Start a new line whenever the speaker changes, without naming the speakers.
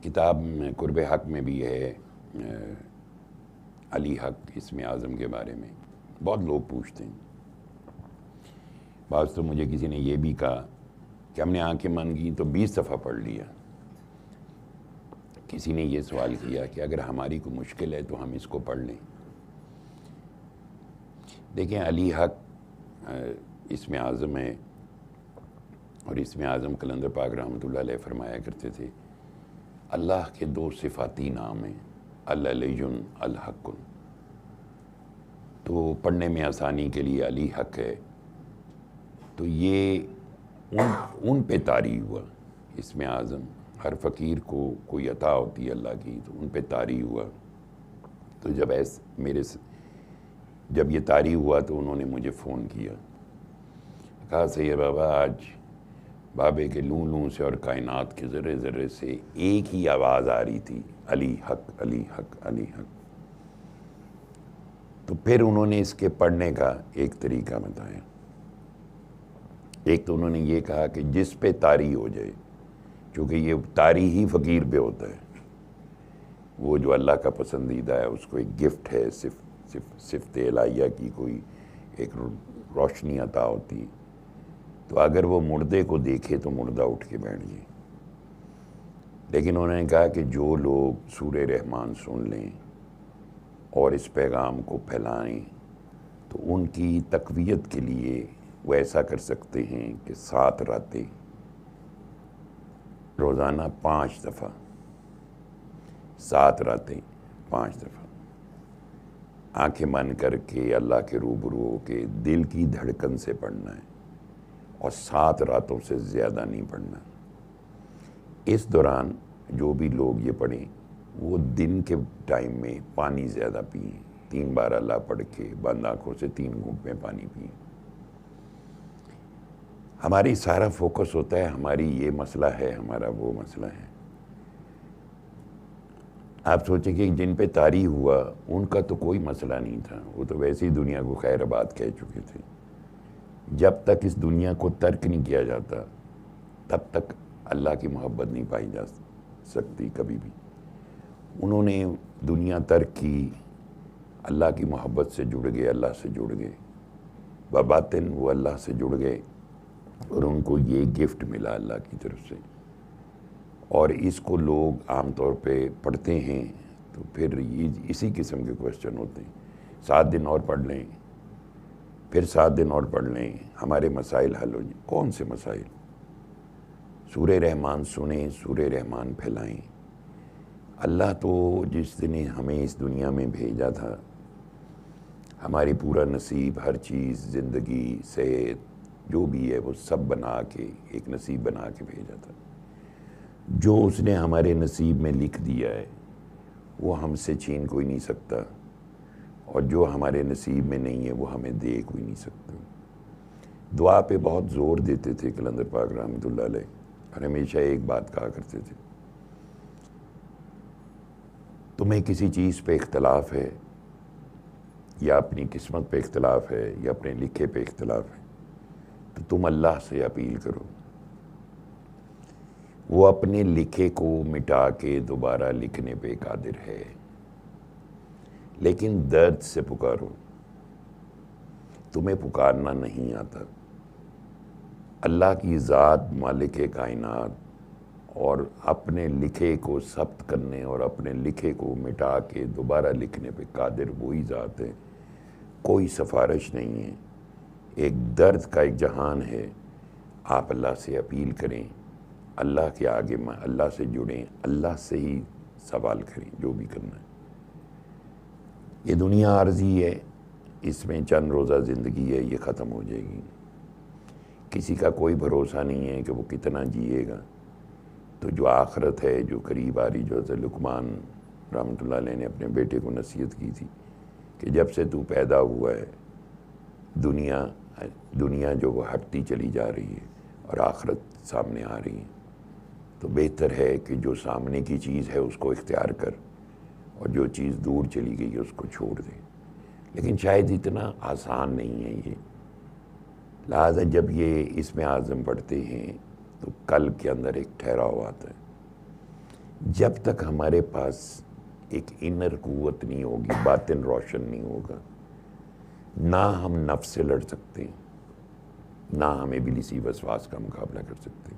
کتاب میں قرب حق میں بھی ہے علی حق اسم اعظم کے بارے میں بہت لوگ پوچھتے ہیں. بعض تو مجھے کسی نے یہ بھی کہا کہ ہم نے آنکھیں بند کی تو 20 دفعہ پڑھ لیا. کسی نے یہ سوال کیا کہ اگر ہماری کوئی مشکل ہے تو ہم اس کو پڑھ لیں. دیکھیں علی حق اسم اعظم ہے، اور اسم اعظم قلندر پاک رحمۃ اللہ علیہ فرمایا کرتے تھے اللہ کے 2 صفاتی نام ہیں، العلی الحق. تو پڑھنے میں آسانی کے لیے علی حق ہے. تو یہ ان پہ طاری ہوا. اسم اعظم ہر فقیر کو کوئی عطا ہوتی ہے اللہ کی، تو ان پہ طاری ہوا. تو جب یہ طاری ہوا تو انہوں نے مجھے فون کیا، کہا سید بابا آج بابے کے لوں لوں سے اور کائنات کے ذرے ذرے سے ایک ہی آواز آ رہی تھی، علی حق علی حق علی حق. تو پھر انہوں نے اس کے پڑھنے کا ایک طریقہ بتایا. ایک تو انہوں نے یہ کہا کہ جس پہ طاری ہو جائے، چونکہ یہ طاری ہی فقیر پہ ہوتا ہے، وہ جو اللہ کا پسندیدہ ہے اس کو ایک گفٹ ہے، صفت الہیہ کی کوئی ایک روشنی عطا ہوتی. تو اگر وہ مردے کو دیکھے تو مردہ اٹھ کے بیٹھ جائے. لیکن انہوں نے کہا کہ جو لوگ سورہ رحمان سن لیں اور اس پیغام کو پھیلائیں تو ان کی تقویت کے لیے وہ ایسا کر سکتے ہیں کہ 7 راتیں روزانہ 5 دفعہ، 7 راتیں 5 دفعہ آنکھیں بند کر کے اللہ کے روبرو ہو کے دل کی دھڑکن سے پڑھنا ہے، اور 7 راتوں سے زیادہ نہیں پڑھنا. اس دوران جو بھی لوگ یہ پڑھیں وہ دن کے ٹائم میں پانی زیادہ پئیں، 3 بار اللہ پڑھ کے بند آنکھوں سے 3 گھونٹ میں پانی پئیں. ہماری سارا فوکس ہوتا ہے ہماری یہ مسئلہ ہے، ہمارا وہ مسئلہ ہے. آپ سوچیں کہ جن پہ طاری ہوا ان کا تو کوئی مسئلہ نہیں تھا، وہ تو ویسے ہی دنیا کو خیر آباد کہہ چکے تھے. جب تک اس دنیا کو ترک نہیں کیا جاتا تب تک اللہ کی محبت نہیں پائی جا سکتی کبھی بھی. انہوں نے دنیا ترک کی، اللہ کی محبت سے جڑ گئے، اللہ سے جڑ گئے، بباطن وہ اللہ سے جڑ گئے، اور ان کو یہ گفٹ ملا اللہ کی طرف سے. اور اس کو لوگ عام طور پہ پڑھتے ہیں تو پھر اسی قسم کے کوشچن ہوتے ہیں، 7 دن اور پڑھ لیں، پھر 7 دن اور پڑھ لیں، ہمارے مسائل حل ہو جائیں. کون سے مسائل؟ سورہ رحمان سنیں، سورہ رحمان پھیلائیں. اللہ تو جس دن ہمیں اس دنیا میں بھیجا تھا، ہماری پورا نصیب، ہر چیز، زندگی، صحت جو بھی ہے وہ سب بنا کے ایک نصیب بنا کے بھیجا تھا. جو اس نے ہمارے نصیب میں لکھ دیا ہے وہ ہم سے چھین کوئی نہیں سکتا، اور جو ہمارے نصیب میں نہیں ہے وہ ہمیں دے کوئی نہیں سکتا. دعا پہ بہت زور دیتے تھے قلندر پاک رحمۃ اللہ علیہ، اور ہمیشہ ایک بات کہا کرتے تھے، تمہیں کسی چیز پہ اختلاف ہے، یا اپنی قسمت پہ اختلاف ہے، یا اپنے لکھے پہ اختلاف ہے، تو تم اللہ سے اپیل کرو. وہ اپنے لکھے کو مٹا کے دوبارہ لکھنے پہ قادر ہے، لیکن درد سے پکارو. تمہیں پکارنا نہیں آتا. اللہ کی ذات مالک کائنات اور اپنے لکھے کو ثبت کرنے اور اپنے لکھے کو مٹا کے دوبارہ لکھنے پہ قادر وہی ذات ہے. کوئی سفارش نہیں ہے. ایک درد کا ایک جہان ہے. آپ اللہ سے اپیل کریں، اللہ کے آگے اللہ سے جڑیں، اللہ سے ہی سوال کریں جو بھی کرنا ہے. یہ دنیا عارضی ہے، اس میں چند روزہ زندگی ہے، یہ ختم ہو جائے گی. کسی کا کوئی بھروسہ نہیں ہے کہ وہ کتنا جیے گا. تو جو آخرت ہے جو قریب آ رہی، جو حضرت لقمان رحمۃ اللہ علیہ نے اپنے بیٹے کو نصیحت کی تھی کہ جب سے تو پیدا ہوا ہے دنیا جو وہ ہٹتی چلی جا رہی ہے اور آخرت سامنے آ رہی ہے، تو بہتر ہے کہ جو سامنے کی چیز ہے اس کو اختیار کر، اور جو چیز دور چلی گئی ہے اس کو چھوڑ دے. لیکن شاید اتنا آسان نہیں ہے یہ. لہٰذا جب یہ اسم اعظم پڑھتے ہیں تو قلب کے اندر ایک ٹھہراؤ آتا ہے. جب تک ہمارے پاس ایک انر قوت نہیں ہوگی، باطن روشن نہیں ہوگا، نہ ہم نفس سے لڑ سکتے، نہ ہم ابلیسی وسواس کا مقابلہ کر سکتے.